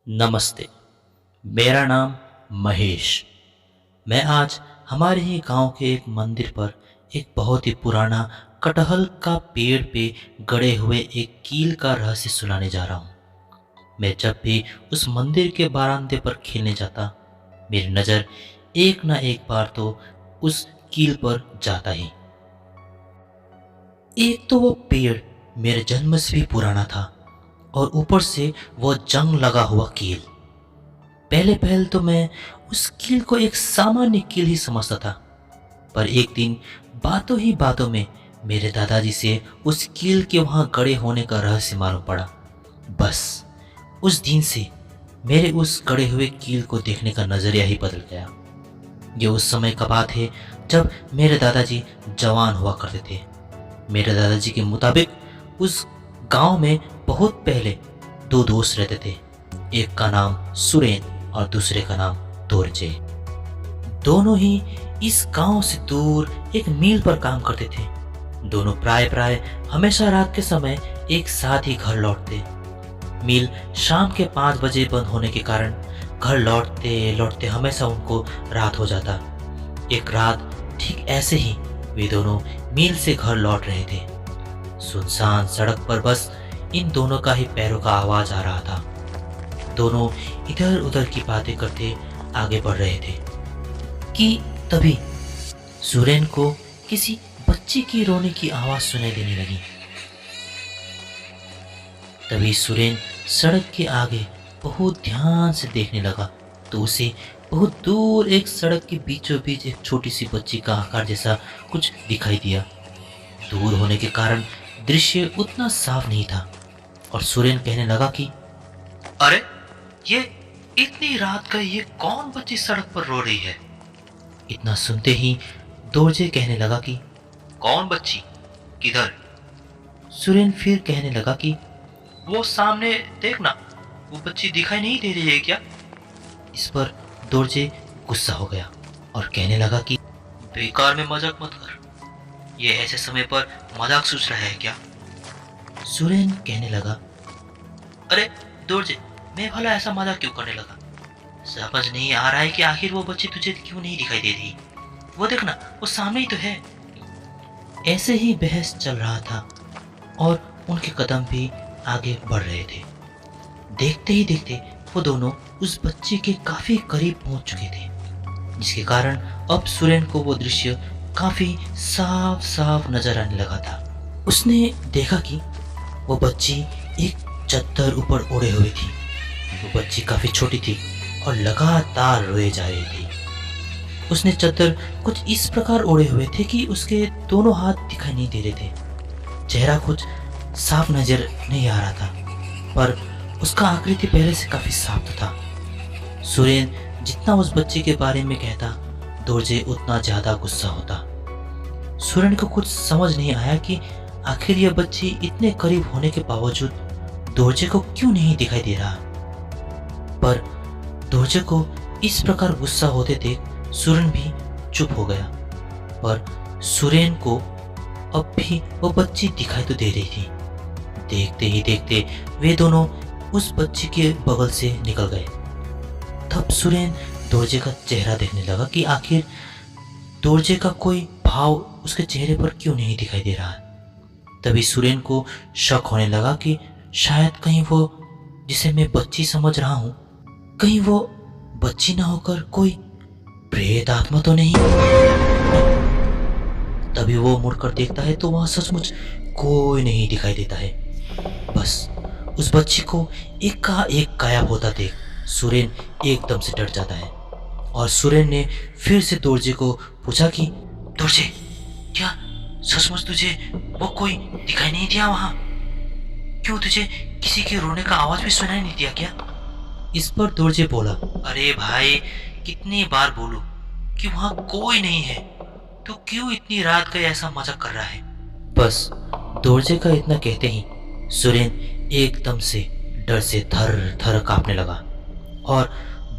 नमस्ते। मेरा नाम महेश। मैं आज हमारे ही गांव के एक मंदिर पर एक बहुत ही पुराना कटहल का पेड़ पे गड़े हुए एक कील का रहस्य सुनाने जा रहा हूँ। मैं जब भी उस मंदिर के बारांदे पर खेलने जाता, मेरी नज़र एक ना एक बार तो उस कील पर जाता ही। एक तो वो पेड़ मेरे जन्म से भी पुराना था और ऊपर से वो जंग लगा हुआ कील। पहले पहल तो मैं उस कील को एक सामान्य कील ही समझता था, पर एक दिन बातों ही बातों में मेरे दादाजी से उस कील के वहां गड़े होने का रहस्य मालूम पड़ा। बस उस दिन से मेरे उस गड़े हुए कील को देखने का नजरिया ही बदल गया। ये उस समय का बात है जब मेरे दादाजी जवान हुआ करते थे। मेरे दादाजी के मुताबिक उस गांव में बहुत पहले दो दोस्त रहते थे। एक का नाम सुरेन और दूसरे का नाम दोरजे। दोनों ही इस गांव से दूर एक मील पर काम करते थे। दोनों प्राय प्राय हमेशा रात के समय एक साथ ही घर लौटते। मील शाम के 5 बजे बंद होने के कारण घर लौटते लौटते हमेशा उनको रात हो जाता। एक रात ठीक ऐसे ही वे दोनों मील से घर लौट रहे थे। सुनसान सड़क पर बस इन दोनों का ही पैरों का आवाज आ रहा था। दोनों इधर उधर की बातें करते आगे बढ़ रहे थे कि तभी सुरेन को किसी बच्चे की रोने की आवाज सुनाई देने लगी। तभी सुरेन सड़क के आगे बहुत ध्यान से देखने लगा तो उसे बहुत दूर एक सड़क के बीचों बीच एक छोटी सी बच्ची का आकार जैसा कुछ दिखाई दिया। दूर होने के कारण दृश्य उतना साफ नहीं था और सुरेन कहने लगा कि अरे, ये इतनी रात का ये कौन बच्ची सड़क पर रो रही है। इतना सुनते ही दोरजे कहने लगा कि कौन बच्ची, किधर। सुरेन फिर कहने लगा कि वो सामने देखना, वो बच्ची दिखाई नहीं दे रही है क्या। इस पर दोरजे गुस्सा हो गया और कहने लगा कि बेकार में मजाक मत कर, ये ऐसे समय पर मजाक सोच रहा है क्या। सुरेन कहने लगा अरे दोरजे, मैं भला ऐसा मजाक क्यों करने लगा। समझ नहीं आ रहा है कि आखिर वो बच्ची तुझे क्यों नहीं दिखाई दे रही। वो देखना, वो सामने ही तो है। ऐसे ही बहस चल रहा था और उनके कदम भी आगे बढ़ रहे थे। देखते ही देखते वो दोनों उस बच्चे के काफी करीब पहुंच चुके थे, जिसके कारण अब सुरेन को वो दृश्य काफी साफ साफ नजर आने लगा था। उसने देखा कि वो बच्ची एक चद्दर ऊपर ओढ़े हुए थी। वो बच्ची काफी छोटी थी और लगातार रोए जा रही थी। उसने चद्दर कुछ इस प्रकार ओढ़े हुए थे कि उसके दोनों हाथ दिखाई नहीं दे रहे थे। चेहरा कुछ साफ नजर नहीं आ रहा था, पर उसका आकृति पहले से काफी साफ था। सुरेन जितना उस बच्चे के बारे में कहता, दोरजे उतना ज्यादा गुस्सा होता। सुरेन को कुछ समझ नहीं आया कि आखिर यह बच्ची इतने करीब होने के बावजूद दोरजे को क्यों नहीं दिखाई दे रहा। पर दोरजे को इस प्रकार गुस्सा होते देख सुरेन भी चुप हो गया। पर सुरेन को अब भी वो बच्ची दिखाई तो दे रही थी। देखते ही देखते वे दोनों उस बच्ची के बगल से निकल गए। तब सुरेन दोरजे का चेहरा देखने लगा कि आखिर दोरजे का कोई भाव उसके चेहरे पर क्यों नहीं दिखाई दे रहा है। तभी सुरेन को शक होने लगा कि शायद कहीं वो जिसे मैं बच्ची समझ रहा हूँ, कहीं वो बच्ची ना होकर कोई प्रेत आत्मा तो नहीं। तभी वो मुड़कर देखता है तो वहां सचमुच कोई नहीं दिखाई देता है। बस उस बच्ची को एक का एक गायब होता देख सुरेन एकदम से डर जाता है और सुरेन ने फिर से दोरजे को पूछा कि दोरजे, क्या सचमुच तुझे वो कोई दिखाई नहीं दिया वहां? क्यों तुझे किसी के रोने का आवाज भी सुनाई नहीं दिया क्या? इस पर दोरजे बोला, अरे भाई, कितनी बार बोलूं कि वहां कोई नहीं है, तो क्यों इतनी रात का ऐसा मजाक कर रहा है। बस दोरजे का इतना कहते ही सुरेन एकदम से डर से थर थर कांपने लगा और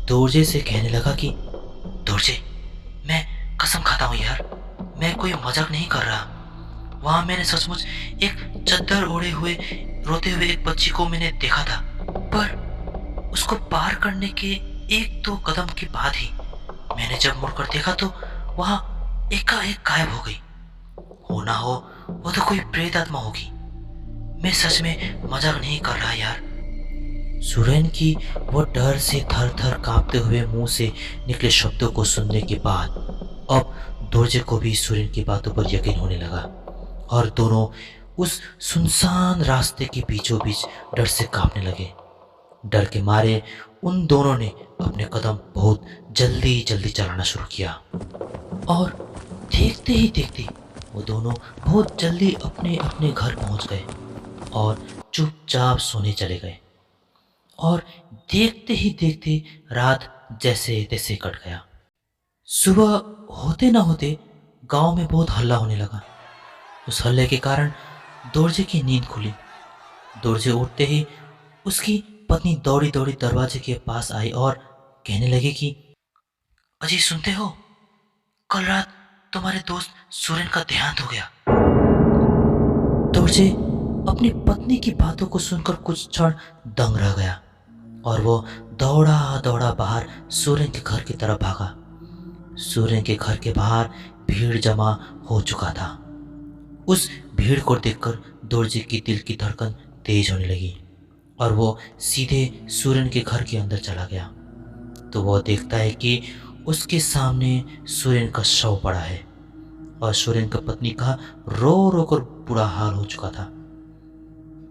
दोरजे से कहने लगा कि दोरजे, मैं कसम खाता हूँ यार, मैं कोई मजाक नहीं कर रहा। वहां मैंने सचमुच एक चद्दर ओढ़े हुए रोते हुए एक बच्ची को मैंने देखा था, पर उसको करने के एक दो कदम के बाद ही मैंने जब मुड़कर देखा तो वहां एकाएक गायब हो गई। हो ना हो वो तो कोई प्रेत आत्मा होगी। मैं सच में मजाक नहीं कर रहा यार। सुरेन की वो डर से थर थर कांपते हुए मुंह से निकले शब्दों को सुनने के बाद अब दोरजे को भी सुरेन की बातों पर यकीन होने लगा और दोनों उस सुनसान रास्ते के बीचों बीच डर से कांपने लगे। डर के मारे उन दोनों ने अपने कदम बहुत जल्दी जल्दी चलाना शुरू किया और देखते ही देखते वो दोनों बहुत जल्दी अपने अपने घर पहुंच गए और चुपचाप सोने चले गए। और देखते ही देखते रात जैसे तैसे कट गया। सुबह होते ना होते गांव में बहुत हल्ला होने लगा। उस हल्ले के कारण दोरजे की नींद खुली। दोरजे उठते ही उसकी पत्नी दौड़ी दौड़ी दरवाजे के पास आई और कहने लगी कि अजी सुनते हो, कल रात तुम्हारे दोस्त सुरेन का देहांत हो गया। दोरजे अपनी पत्नी की बातों को सुनकर कुछ क्षण दंग रह गया और वो दौड़ा दौड़ा बाहर सुरेन के घर की तरफ भागा। सुरेन के घर के बाहर भीड़ जमा हो चुका था। उस भीड़ को देखकर दोरजे की दिल की धड़कन तेज होने लगी और वो सीधे सुरेन के घर के अंदर चला गया। तो वो देखता है कि उसके सामने सुरेन का शव पड़ा है और सुरेन का पत्नी का रो रो कर बुरा हाल हो चुका था।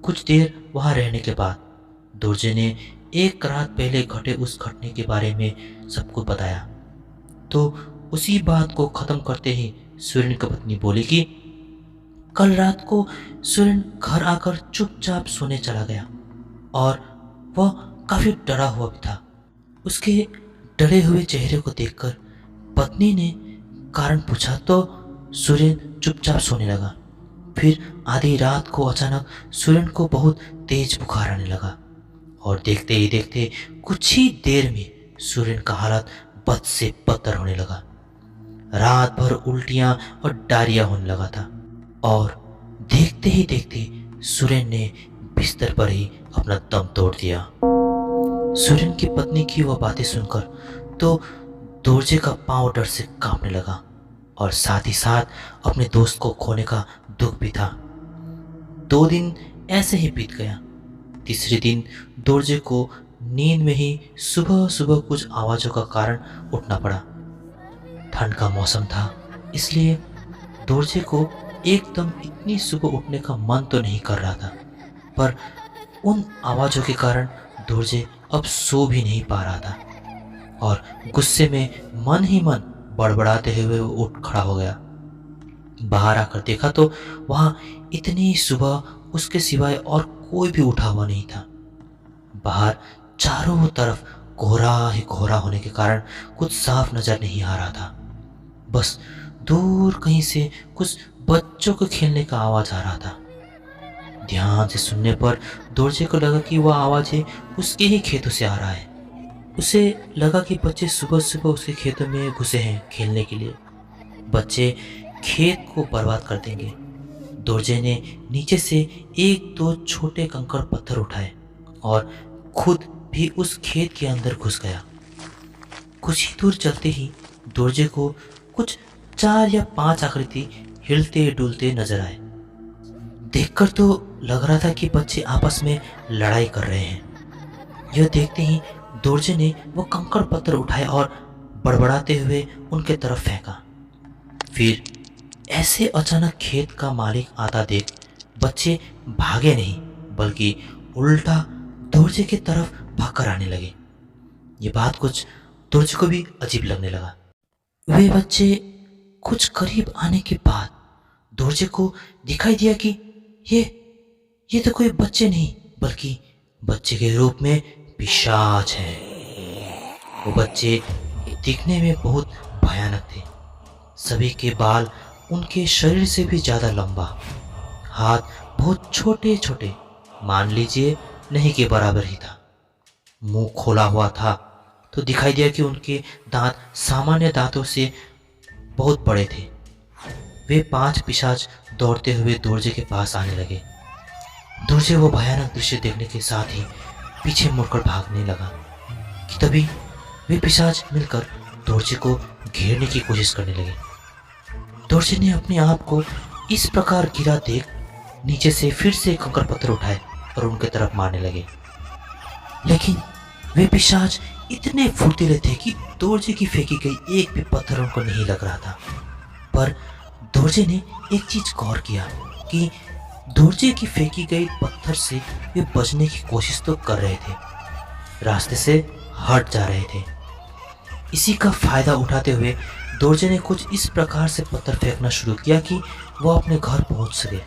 कुछ देर वहां रहने के बाद दोरजे ने एक रात पहले घटे उस घटने के बारे में सबको बताया। तो उसी बात को खत्म करते ही सुरेन की पत्नी बोली कि कल रात को सुरेन घर आकर चुपचाप सोने चला गया और वह काफी डरा हुआ भी था। उसके डरे हुए चेहरे को देखकर पत्नी ने कारण पूछा तो सुरेन चुपचाप सोने लगा। फिर आधी रात को अचानक सुरेन को बहुत तेज बुखार आने लगा और देखते ही देखते कुछ ही देर में सुरेन का हालत बद से बदतर होने लगा। रात भर उल्टियां और डायरिया होने लगा था और देखते ही देखते सुरेन ने बिस्तर पर ही अपना दम तोड़ दिया। सुरेन की पत्नी की वह बातें सुनकर तो दोरजे का पांव डर से कांपने लगा और साथ ही साथ अपने दोस्त को खोने का दुख भी था। 2 दिन ऐसे ही बीत गया। तीसरे दिन दोरजे को नींद में ही सुबह सुबह कुछ आवाजों का कारण उठना पड़ा। ठंड का मौसम था, इसलिए दोरजे को एकदम इतनी सुबह उठने का मन तो नहीं कर रहा था, पर उन आवाजों के कारण दोरजे अब सो भी नहीं पा रहा था और गुस्से में मन ही मन बड़बड़ाते हुए वो उठ खड़ा हो गया। बाहर आकर देखा तो वहां इतनी सुबह उसके सिवाय और कोई भी उठा हुआ नहीं था। बाहर चारों तरफ कोहरा ही कोहरा होने के कारण कुछ साफ नजर नहीं आ रहा था। बस दूर कहीं से कुछ बच्चों के खेलने का आवाज आ रहा था। ध्यान से सुनने पर दोरजे को लगा कि वह आवाजें उसके ही खेतों से आ रहा है। उसे लगा कि बच्चे सुबह सुबह उसके खेतों में घुसे हैं खेलने के लिए। बच्चे खेत को बर्बाद कर देंगे। दोरजे ने नीचे से 1-2 छोटे कंकड़ पत्थर उठाए और खुद भी उस खेत के अंदर घुस गया। कुछ ही दूर चलते ही दोरजे को कुछ 4 या 5 आकृति हिलते डुलते नजर आए। देखकर तो लग रहा था कि बच्चे आपस में लड़ाई कर रहे हैं। यह देखते ही दोरजे ने वो कंकड़ पत्थर उठाए और बड़बड़ाते हुए उनके तरफ फेंका। फिर ऐसे अचानक खेत का मालिक आता देख बच्चे भागे नहीं बल्कि उल्टा दोरजे की तरफ भागकर आने लगे। ये बात कुछ दोरजे को भी अजीब लगने लगा। वे बच्चे कुछ करीब आने के बाद दोरजे को दिखाई दिया कि ये तो कोई बच्चे नहीं बल्कि बच्चे के रूप में पिशाच हैं। वो बच्चे दिखने में बहुत भयानक थे। सभी के बाल उनके शरीर से भी ज्यादा लंबा, हाथ बहुत छोटे छोटे, मान लीजिए नहीं के बराबर ही था। मुंह खोला हुआ था तो दिखाई दिया कि उनके दांत सामान्य दांतों से बहुत बड़े थे। वे 5 पिशाच दौड़ते हुए दोरजे के पास आने लगे। दोरजे वो भयानक दृश्य देखने के साथ ही पीछे मुड़कर भागने लगा तभी वे पिशाच मिलकर दोरजे को घेरने की कोशिश करने लगे। दोरजे ने अपने आप को इस प्रकार गिरा देख नीचे से फिर से कंकड़ पत्थर उठाए और उनके तरफ मारने लगे। लेकिन वे पिशाच इतने फुर्तीले थे कि दोरजे की फेंकी गई एक भी पत्थर उनको नहीं लग रहा था। पर दोरजे ने एक चीज गौर किया कि दोरजे की फेंकी गई पत्थर से वे बचने की कोशिश तो कर रहे थे, रास्ते से हट जा रहे थे। इसी का फायदा उठाते हुए दोरजे ने कुछ इस प्रकार से पत्थर फेंकना शुरू किया कि वो अपने घर पहुंच सके।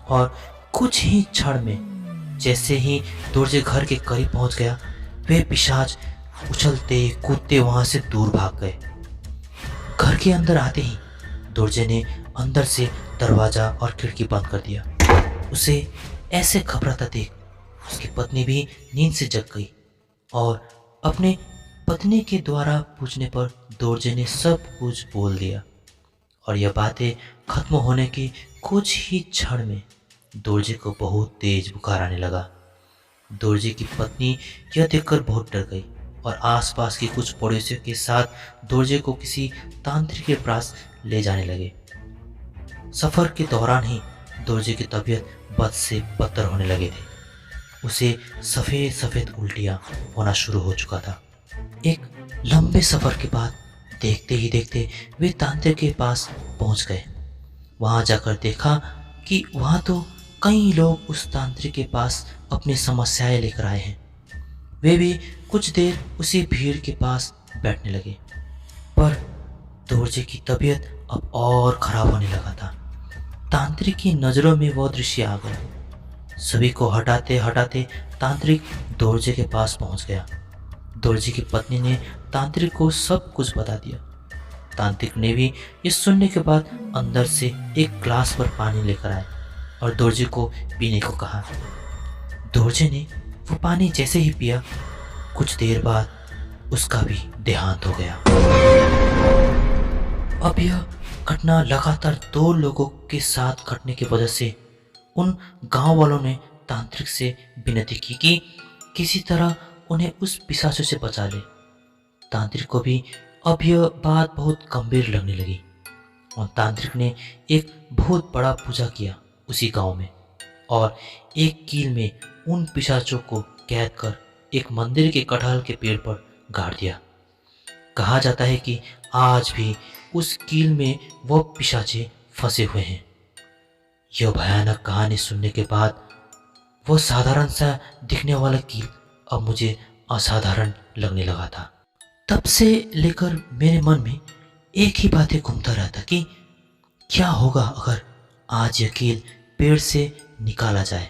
और कुछ ही क्षण में जैसे ही दोरजे घर के करीब पहुंच गया, वे पिशाच उछलते कूदते वहां से दूर भाग गए। घर के अंदर आते ही दोरजे ने अंदर से दरवाजा और खिड़की बंद कर दिया। उसे ऐसे घबराता देख उसकी पत्नी भी नींद से जग गई और अपने पत्नी के द्वारा पूछने पर दोरजे ने सब कुछ बोल दिया। और यह बातें खत्म होने के कुछ ही क्षण में दोरजे को बहुत तेज बुखार आने लगा। दोरजे की पत्नी यह देखकर बहुत डर गई और आसपास के कुछ पड़ोसियों के साथ दोरजे को किसी तांत्रिक के पास ले जाने लगे। सफर के दौरान ही दोरजे की तबीयत बद से बदतर होने लगे थे। उसे सफ़ेद सफ़ेद उल्टियाँ होना शुरू हो चुका था। एक लंबे सफ़र के बाद देखते ही देखते वे तांत्रिक के पास पहुंच गए। वहां जाकर देखा कि वहां तो कई लोग उस तांत्रिक के पास अपनी समस्याएं लेकर आए हैं। वे भी कुछ देर उसी भीड़ के पास बैठने लगे। पर दोरजे की तबीयत अब और खराब होने लगा था। तांत्रिक की नज़रों में वह दृश्य आ गया। सभी को हटाते हटाते तांत्रिक दोरजे के पास पहुंच गया। दोरजे की पत्नी ने तांत्रिक को सब कुछ बता दिया। तांत्रिक ने भी ये सुनने के बाद अंदर से एक ग्लास पर पानी लेकर आए और दोरजे को पीने को कहा। दोरजे ने वो पानी जैसे ही पिया, कुछ देर बाद उसका भी देहांत हो गया। अब यह घटना लगातार 2 लोगों के साथ घटने की वजह से उन गांव वालों ने तांत्रिक से विनती की कि किसी तरह उन्हें उस पिशाचों से बचा ले। तांत्रिक को भी अब यह बात बहुत गंभीर लगने लगी और तांत्रिक ने एक बहुत बड़ा पूजा किया उसी गांव में और एक कील में उन पिशाचों को कैद कर एक मंदिर के कटहल के पेड़ पर गाड़ दिया। कहा जाता है कि आज भी उस कील में वो पिशाचे फंसे हुए हैं। यह भयानक कहानी सुनने के बाद वो साधारण सा दिखने वाला कील अब मुझे असाधारण लगने लगा था। तब से लेकर मेरे मन में एक ही बातें घूमता रहता कि क्या होगा अगर आज यह कील पेड़ से निकाला जाए।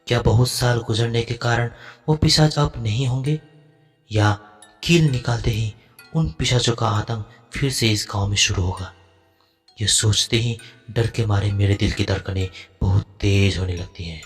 क्या बहुत साल गुजरने के कारण वो पिशाच अब नहीं होंगे, या कील निकालते ही उन पिशाचों का आतंक फिर से इस गांव में शुरू होगा। यह सोचते ही डर के मारे मेरे दिल की धड़कनें बहुत तेज होने लगती हैं।